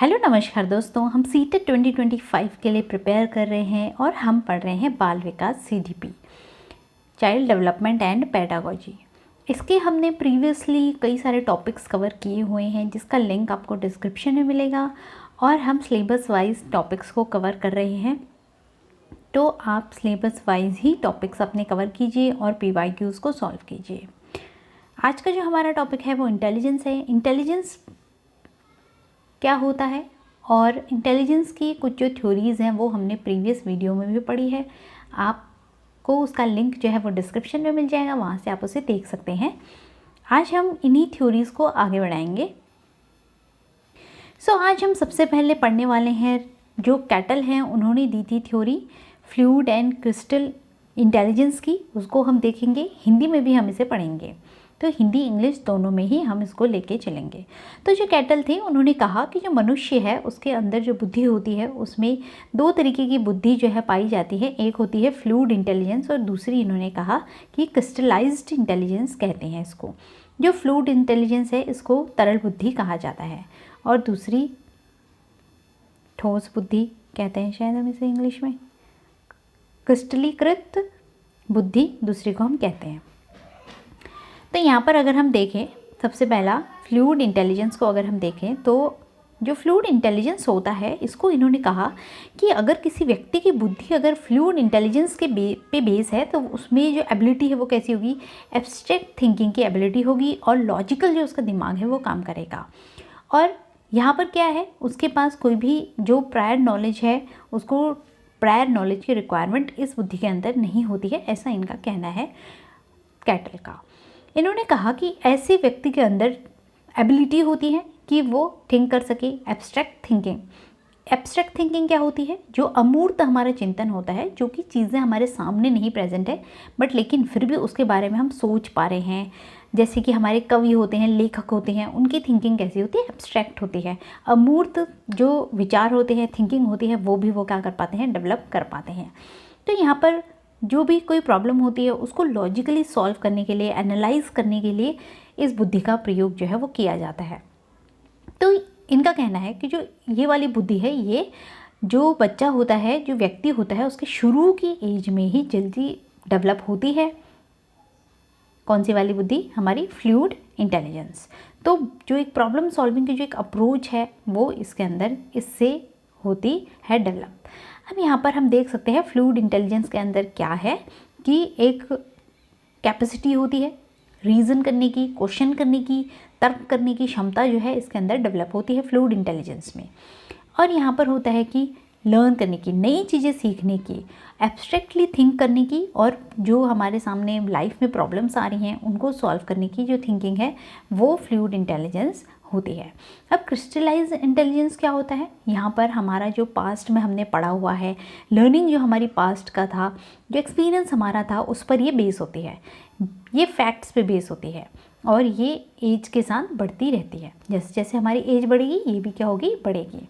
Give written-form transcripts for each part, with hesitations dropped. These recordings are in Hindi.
हेलो नमस्कार दोस्तों, हम सीटेट 2025 के लिए प्रिपेयर कर रहे हैं और हम पढ़ रहे हैं बाल विकास CDP, child development and pedagogy. इसके हमने प्रीवियसली कई सारे टॉपिक्स कवर किए हुए हैं जिसका लिंक आपको डिस्क्रिप्शन में मिलेगा और हम सिलेबस वाइज टॉपिक्स को कवर कर रहे हैं। तो आप सिलेबस वाइज ही टॉपिक्स अपने कवर कीजिए और PYQs को सॉल्व कीजिए। आज का जो हमारा टॉपिक है वो इंटेलिजेंस है। इंटेलिजेंस क्या होता है और इंटेलिजेंस की कुछ जो थ्योरीज़ हैं वो हमने प्रीवियस वीडियो में भी पढ़ी है। आपको उसका लिंक जो है वो डिस्क्रिप्शन में मिल जाएगा, वहाँ से आप उसे देख सकते हैं। आज हम इन्हीं थ्योरीज़ को आगे बढ़ाएंगे। आज हम सबसे पहले पढ़ने वाले हैं जो कैटल हैं, उन्होंने दी थी theory fluid and crystal intelligence की, उसको हम देखेंगे। हिंदी में भी हम इसे पढ़ेंगे, तो हिंदी इंग्लिश दोनों में ही हम इसको लेके चलेंगे। तो जो कैटल थे उन्होंने कहा कि जो मनुष्य है उसके अंदर जो बुद्धि होती है उसमें दो तरीके की बुद्धि जो है पाई जाती है। एक होती है फ्लूइड इंटेलिजेंस और दूसरी इन्होंने कहा कि क्रिस्टलाइज्ड इंटेलिजेंस कहते हैं इसको। जो फ्लूइड इंटेलिजेंस है इसको तरल बुद्धि कहा जाता है और दूसरी ठोस बुद्धि कहते हैं शायद हम इसे इंग्लिश में। क्रिस्टलीकृत बुद्धि दूसरी को हम कहते हैं। तो यहाँ पर अगर हम देखें, सबसे पहला फ्लूइड इंटेलिजेंस को अगर हम देखें तो जो फ्लूइड इंटेलिजेंस होता है इसको इन्होंने कहा कि अगर किसी व्यक्ति की बुद्धि अगर फ्लूइड इंटेलिजेंस के पे बेस है तो उसमें जो एबिलिटी है वो कैसी होगी, एब्स्ट्रैक्ट थिंकिंग की एबिलिटी होगी और लॉजिकल जो उसका दिमाग है वो काम करेगा। और यहाँ पर क्या है, उसके पास कोई भी जो प्रायर नॉलेज है उसको प्रायर नॉलेज की रिक्वायरमेंट इस बुद्धि के अंदर नहीं होती है, ऐसा इनका कहना है कैटल का। इन्होंने कहा कि ऐसे व्यक्ति के अंदर एबिलिटी होती है कि वो थिंक कर सके, एब्स्ट्रैक्ट थिंकिंग। एब्स्ट्रैक्ट थिंकिंग क्या होती है, जो अमूर्त हमारा चिंतन होता है, जो कि चीज़ें हमारे सामने नहीं प्रेजेंट है बट लेकिन फिर भी उसके बारे में हम सोच पा रहे हैं। जैसे कि हमारे कवि होते हैं, लेखक होते हैं, उनकी थिंकिंग कैसी होती है, एब्स्ट्रैक्ट होती है। अमूर्त जो विचार होते हैं, थिंकिंग होती है, वो भी वो क्या कर पाते हैं, डेवलप कर पाते हैं। तो यहाँ पर जो भी कोई प्रॉब्लम होती है उसको लॉजिकली सॉल्व करने के लिए, एनालाइज करने के लिए इस बुद्धि का प्रयोग जो है वो किया जाता है। तो इनका कहना है कि जो ये वाली बुद्धि है ये जो बच्चा होता है, जो व्यक्ति होता है, उसके शुरू की एज में ही जल्दी डेवलप होती है। कौन सी वाली बुद्धि, हमारी फ्लूइड इंटेलिजेंस। तो जो एक प्रॉब्लम सॉल्विंग की जो एक अप्रोच है वो इसके अंदर इससे होती है डेवलप। अब यहाँ पर हम देख सकते हैं फ्लूइड इंटेलिजेंस के अंदर क्या है कि एक कैपेसिटी होती है रीज़न करने की, क्वेश्चन करने की, तर्क करने की क्षमता जो है इसके अंदर डेवलप होती है फ्लूइड इंटेलिजेंस में। और यहाँ पर होता है कि लर्न करने की, नई चीज़ें सीखने की, एब्स्ट्रैक्टली थिंक करने की और जो हमारे सामने लाइफ में प्रॉब्लम्स आ रही हैं उनको सॉल्व करने की जो थिंकिंग है वो फ्लूइड इंटेलिजेंस होती है। अब क्रिस्टलाइज इंटेलिजेंस क्या होता है, यहाँ पर हमारा जो पास्ट में हमने पढ़ा हुआ है, लर्निंग जो हमारी पास्ट का था, जो एक्सपीरियंस हमारा था उस पर ये बेस होती है, ये फैक्ट्स पे बेस होती है और ये एज के साथ बढ़ती रहती है। जैसे जैसे हमारी एज बढ़ेगी ये भी क्या होगी, बढ़ेगी।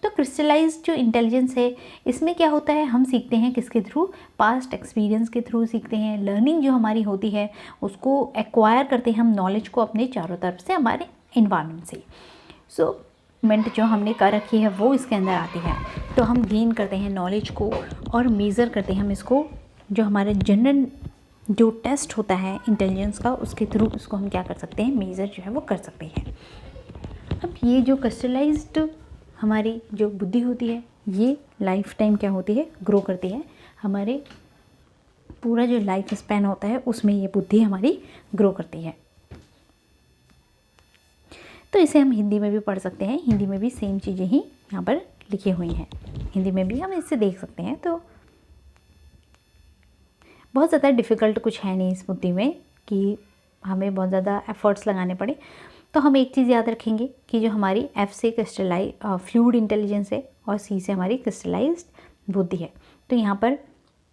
तो क्रिस्टलाइज जो इंटेलिजेंस है इसमें क्या होता है, हम सीखते हैं किसके थ्रू, पास्ट एक्सपीरियंस के थ्रू सीखते हैं। लर्निंग जो हमारी होती है उसको एक्वायर करते हैं हम नॉलेज को अपने चारों तरफ से, हमारे इन्वायरमेंट से। मेंट जो हमने कर रखी है वो इसके अंदर आती है। तो हम गेन करते हैं नॉलेज को और मेज़र करते हैं हम इसको, जो हमारे जनरल जो टेस्ट होता है इंटेलिजेंस का उसके थ्रू उसको हम क्या कर सकते हैं, मेज़र जो है वो कर सकते हैं। अब ये जो क्रिस्टलाइज्ड हमारी जो बुद्धि होती है ये लाइफ टाइम क्या होती है, ग्रो करती है। हमारे पूरा जो लाइफ स्पैन होता है उसमें ये बुद्धि हमारी ग्रो करती है। तो इसे हम हिंदी में भी पढ़ सकते हैं, हिंदी में भी सेम चीज़ें ही यहाँ पर लिखी हुई हैं, हिंदी में भी हम इसे देख सकते हैं। तो बहुत ज़्यादा डिफ़िकल्ट कुछ है नहीं इस बुद्धि में कि हमें बहुत ज़्यादा एफर्ट्स लगाने पड़े। तो हम एक चीज़ याद रखेंगे कि जो हमारी एफ से फ्लूइड इंटेलिजेंस है और सी से हमारी क्रिस्टलाइज्ड बुद्धि है। तो यहाँ पर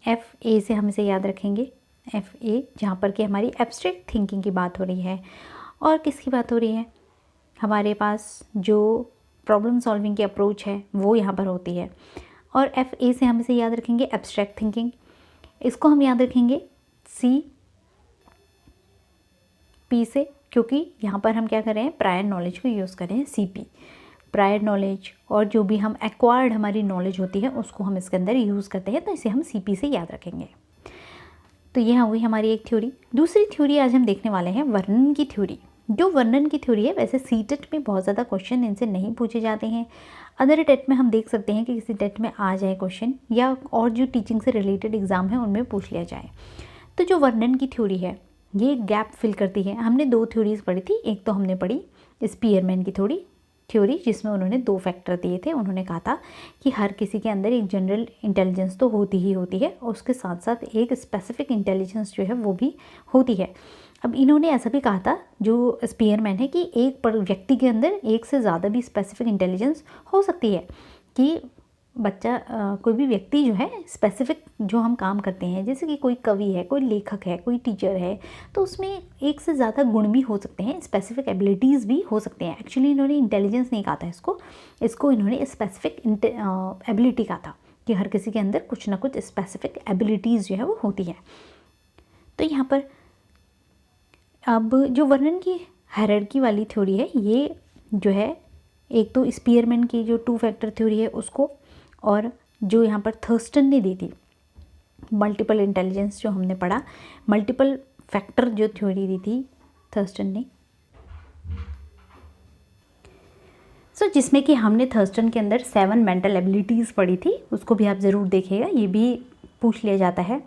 एफ ए से हम इसे याद रखेंगे, एफ ए जहाँ पर कि हमारी एब्स्ट्रैक्ट थिंकिंग की बात हो रही है और किसकी बात हो रही है, हमारे पास जो प्रॉब्लम सॉल्विंग की अप्रोच है वो यहाँ पर होती है। और एफ ए से हम इसे याद रखेंगे एब्स्ट्रैक्ट थिंकिंग, इसको हम याद रखेंगे सी पी से, क्योंकि यहाँ पर हम क्या कर रहे हैं, प्रायर नॉलेज को यूज़ कर रहे हैं सी पी। प्रायर नॉलेज और जो भी हम एक्वायर्ड हमारी नॉलेज होती है उसको हम इसके अंदर यूज़ करते हैं, तो इसे हम CP से याद रखेंगे। तो यह हुई हमारी एक थ्योरी। दूसरी थ्योरी आज हम देखने वाले हैं वर्णन की थ्योरी। जो वर्णन की थ्योरी है, वैसे सीटेट में बहुत ज़्यादा क्वेश्चन इनसे नहीं पूछे जाते हैं, अदर टेट में हम देख सकते हैं कि किसी टेट में आ जाए क्वेश्चन, या और जो टीचिंग से रिलेटेड एग्जाम है उनमें पूछ लिया जाए। तो जो वर्णन की थ्योरी है ये गैप फिल करती है। हमने 2 थ्योरीज पढ़ी थी, एक तो हमने पढ़ी स्पीयरमैन की थ्योरी जिसमें उन्होंने 2 फैक्टर दिए थे। उन्होंने कहा था कि हर किसी के अंदर एक जनरल इंटेलिजेंस तो होती ही होती है और उसके साथ साथ एक स्पेसिफिक इंटेलिजेंस जो है वो भी होती है। अब इन्होंने ऐसा भी कहा था जो स्पीयरमैन है कि एक व्यक्ति के अंदर एक से ज़्यादा भी स्पेसिफिक इंटेलिजेंस हो सकती है, कि बच्चा कोई भी व्यक्ति जो है स्पेसिफिक जो हम काम करते हैं, जैसे कि कोई कवि है, कोई लेखक है, कोई टीचर है, तो उसमें एक से ज़्यादा गुण भी हो सकते हैं, स्पेसिफिक एबिलिटीज़ भी हो सकते हैं। एक्चुअली इन्होंने इंटेलिजेंस नहीं कहा था इसको इन्होंने स्पेसिफिक एबिलिटी कहा था कि हर किसी के अंदर कुछ ना कुछ स्पेसिफिक एबिलिटीज़ जो है वो होती है। तो यहाँ पर अब जो वर्णन की हायरार्की वाली थ्योरी है, ये जो है एक तो स्पीयरमैन की जो 2 फैक्टर थ्योरी है उसको, और जो यहाँ पर थर्स्टन ने दी थी मल्टीपल इंटेलिजेंस, जो हमने पढ़ा मल्टीपल फैक्टर जो थ्योरी दी थी थर्स्टन ने, जिसमें कि हमने थर्स्टन के अंदर 7 मेंटल एबिलिटीज़ पढ़ी थी, उसको भी आप ज़रूर देखिएगा, ये भी पूछ लिया जाता है।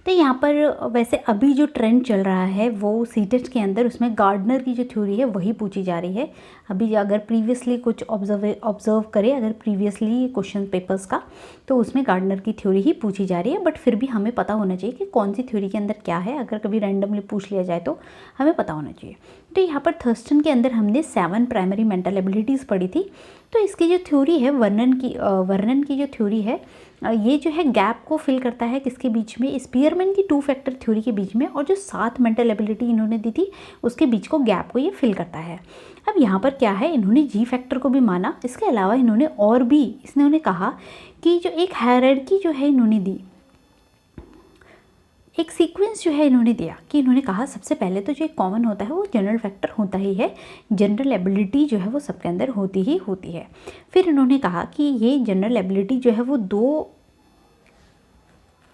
तो यहाँ पर वैसे अभी जो ट्रेंड चल रहा है वो सीटेट के अंदर, उसमें गार्डनर की जो थ्योरी है वही पूछी जा रही है। अभी अगर प्रीवियसली कुछ ऑब्जर्व करें अगर प्रीवियसली क्वेश्चन पेपर्स का, तो उसमें गार्डनर की थ्योरी ही पूछी जा रही है। बट फिर भी हमें पता होना चाहिए कि कौन सी थ्योरी के अंदर क्या है, अगर कभी रैंडमली पूछ लिया जाए तो हमें पता होना चाहिए। तो यहाँ पर थर्स्टन के अंदर हमने 7 प्राइमरी मेंटल एबिलिटीज़ पढ़ी थी। तो इसकी जो थ्योरी है वर्णन की जो थ्योरी है, ये जो है गैप को फिल करता है किसके बीच में, स्पीयरमैन की 2 फैक्टर थ्योरी के बीच में, और जो 7 मेंटल एबिलिटी इन्होंने दी थी उसके बीच को गैप को ये फिल करता है। अब यहाँ पर क्या है, इन्होंने जी फैक्टर को भी माना, इसके अलावा इन्होंने और भी इन्होंने कहा कि जो एक हायरार्की जो है इन्होंने दी, एक सीक्वेंस जो है इन्होंने दिया, कि इन्होंने कहा सबसे पहले तो जो एक कॉमन होता है वो जनरल फैक्टर होता ही है, जनरल एबिलिटी जो है वो सबके अंदर होती ही होती है। फिर इन्होंने कहा कि ये जनरल एबिलिटी जो है वो 2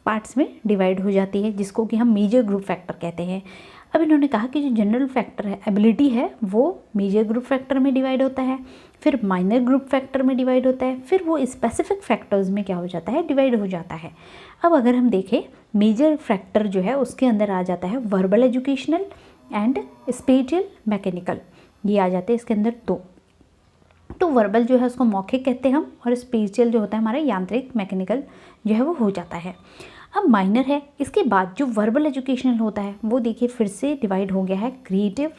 पार्ट्स में डिवाइड हो जाती है, जिसको कि हम मेजर ग्रुप फैक्टर कहते हैं। अब इन्होंने कहा कि जो जनरल फैक्टर है, एबिलिटी है, वो मेजर ग्रुप फैक्टर में डिवाइड होता है, फिर माइनर ग्रुप फैक्टर में डिवाइड होता है, फिर वो स्पेसिफिक फैक्टर्स में क्या हो जाता है, डिवाइड हो जाता है। अब अगर हम देखें मेजर फैक्टर जो है उसके अंदर आ जाता है verbal educational and spatial mechanical, ये आ जाते हैं इसके अंदर 2। तो वर्बल जो है उसको मौखिक कहते हैं हम, और स्पेटियल जो होता है हमारा यांत्रिक मैकेनिकल जो है वो हो जाता है। अब माइनर है, इसके बाद जो वर्बल एजुकेशनल होता है वो देखिए फिर से डिवाइड हो गया है क्रिएटिव,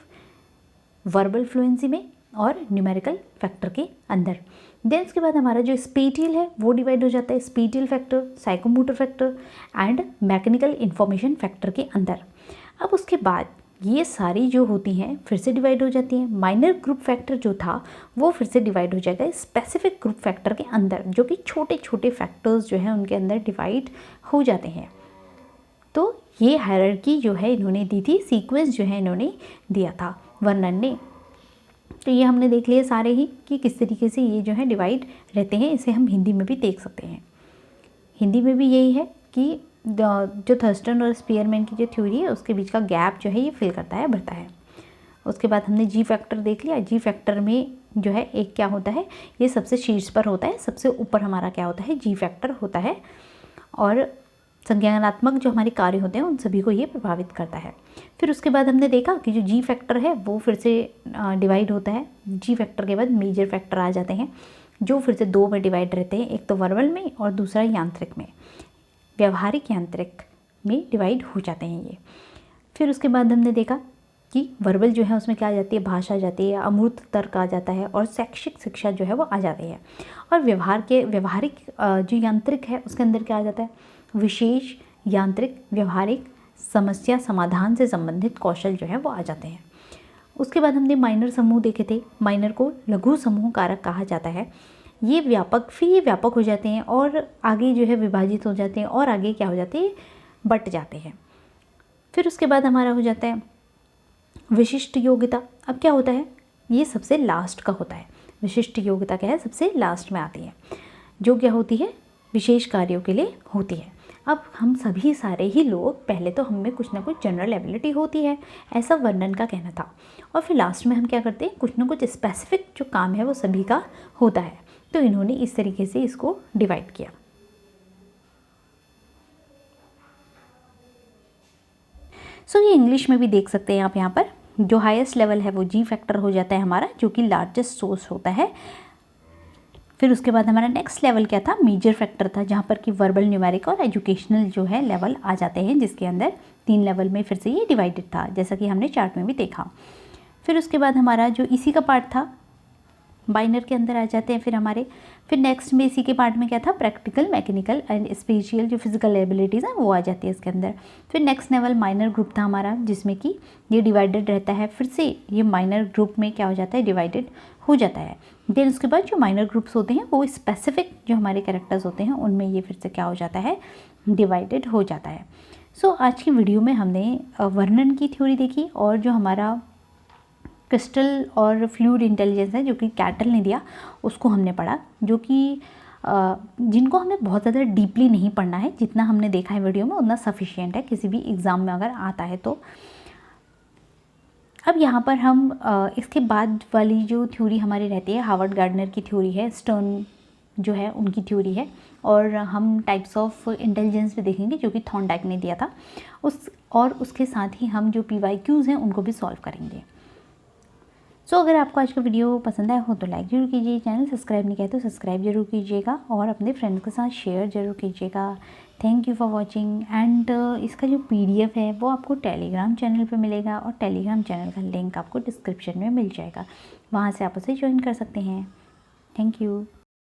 वर्बल फ्लुएंसी में और न्यूमेरिकल फैक्टर के अंदर। देन उसके बाद हमारा जो स्पेटियल है वो डिवाइड हो जाता है spatial factor, psychomotor factor and mechanical information factor के अंदर। अब उसके बाद ये सारी जो होती हैं फिर से डिवाइड हो जाती हैं। माइनर ग्रुप फैक्टर जो था वो फिर से डिवाइड हो जाएगा स्पेसिफिक ग्रुप फैक्टर के अंदर, जो कि छोटे छोटे फैक्टर्स जो हैं उनके अंदर डिवाइड हो जाते हैं। तो ये हायरार्की जो है इन्होंने दी थी, सीक्वेंस जो है इन्होंने दिया था वर्णन ने। तो ये हमने देख लिए सारे ही कि किस तरीके से ये जो है डिवाइड रहते हैं। इसे हम हिंदी में भी देख सकते हैं। हिंदी में भी यही है कि जो थर्स्टन और स्पीयरमैन की जो थ्योरी है उसके बीच का गैप जो है ये फिल करता है, भरता है। उसके बाद हमने जी फैक्टर देख लिया। जी फैक्टर में जो है एक क्या होता है, ये सबसे शीर्ष पर होता है, सबसे ऊपर हमारा क्या होता है, जी फैक्टर होता है, और संज्ञानात्मक जो हमारे कार्य होते हैं उन सभी को ये प्रभावित करता है। फिर उसके बाद हमने देखा कि जो जी फैक्टर है वो फिर से डिवाइड होता है। जी फैक्टर के बाद मेजर फैक्टर आ जाते हैं जो फिर से 2 में डिवाइड रहते हैं, एक तो वर्बल में और दूसरा यांत्रिक में, व्यवहारिक यांत्रिक में डिवाइड हो जाते हैं ये। फिर उसके बाद हमने देखा कि वर्बल जो है उसमें क्या आ जाती है, भाषा आ जाती है, अमूर्त तर्क आ जाता है, और शैक्षिक शिक्षा जो है वो आ जाती है। और व्यवहारिक जो यांत्रिक है उसके अंदर क्या आ जाता है, विशेष यांत्रिक व्यवहारिक समस्या समाधान से संबंधित कौशल जो है वो आ जाते हैं। उसके बाद हमने माइनर समूह देखे थे। माइनर को लघु समूह कारक कहा जाता है। ये व्यापक हो जाते हैं और आगे जो है विभाजित हो जाते हैं, और आगे क्या हो जाते हैं, बट जाते हैं। फिर उसके बाद हमारा हो जाता है विशिष्ट योग्यता। अब क्या होता है, ये सबसे लास्ट का होता है। विशिष्ट योग्यता क्या है, सबसे लास्ट में आती है, जो क्या होती है, विशेष कार्यों के लिए होती है। अब हम सभी सारे ही लोग, पहले तो हम में कुछ ना कुछ जनरल एबिलिटी होती है, ऐसा वर्णन का कहना था, और फिर लास्ट में हम क्या करते हैं, कुछ ना कुछ स्पेसिफिक जो काम है वो सभी का होता है। तो इन्होंने इस तरीके से इसको डिवाइड किया। सो ये इंग्लिश में भी देख सकते हैं आप। यहाँ पर जो हाईएस्ट लेवल है वो जी फैक्टर हो जाता है हमारा, जो कि लार्जेस्ट सोर्स होता है। फिर उसके बाद हमारा नेक्स्ट लेवल क्या था, मेजर फैक्टर था, जहाँ पर कि वर्बल, न्यूमेरिक और एजुकेशनल जो है लेवल आ जाते हैं, जिसके अंदर 3 लेवल में फिर से ये डिवाइडेड था, जैसा कि हमने चार्ट में भी देखा। फिर उसके बाद हमारा जो इसी का पार्ट था, बाइनर के अंदर आ जाते हैं फिर हमारे। फिर नेक्स्ट में इसी के पार्ट में क्या था, प्रैक्टिकल, मैकेनिकल एंड स्पेशियल जो फिजिकल एबिलिटीज़ हैं वो आ जाती है इसके अंदर। फिर नेक्स्ट लेवल माइनर ग्रुप था हमारा, जिसमें कि ये डिवाइडेड रहता है, फिर से ये माइनर ग्रुप में क्या हो जाता है, डिवाइडेड हो जाता है। देन उसके बाद जो माइनर ग्रुप्स होते हैं वो स्पेसिफिक जो हमारे कैरेक्टर्स होते हैं उनमें ये फिर से क्या हो जाता है, डिवाइडेड हो जाता है। सो आज की वीडियो में हमने वर्णन की थ्योरी देखी, और जो हमारा क्रिस्टल और फ्लूइड इंटेलिजेंस है जो कि कैटल ने दिया, उसको हमने पढ़ा, जो कि जिनको हमें बहुत ज़्यादा डीपली नहीं पढ़ना है, जितना हमने देखा है वीडियो में उतना सफिशिएंट है किसी भी एग्ज़ाम में अगर आता है तो। अब यहाँ पर हम इसके बाद वाली जो थ्योरी हमारी रहती है, हार्वर्ड गार्डनर की थ्योरी है, स्टर्न जो है उनकी थ्योरी है, और हम टाइप्स ऑफ इंटेलिजेंस भी देखेंगे जो कि थॉर्नडाइक ने दिया था और उसके साथ ही हम जो PYQs हैं उनको भी सॉल्व करेंगे। सो अगर आपको आज का वीडियो पसंद आया हो तो लाइक जरूर कीजिए, चैनल सब्सक्राइब नहीं किया तो सब्सक्राइब जरूर कीजिएगा, और अपने फ्रेंड्स के साथ शेयर जरूर कीजिएगा। Thank you for watching. And इसका जो PDF है वो आपको टेलीग्राम चैनल पे मिलेगा, और टेलीग्राम चैनल का लिंक आपको डिस्क्रिप्शन में मिल जाएगा, वहाँ से आप उसे ज्वाइन कर सकते हैं। Thank you.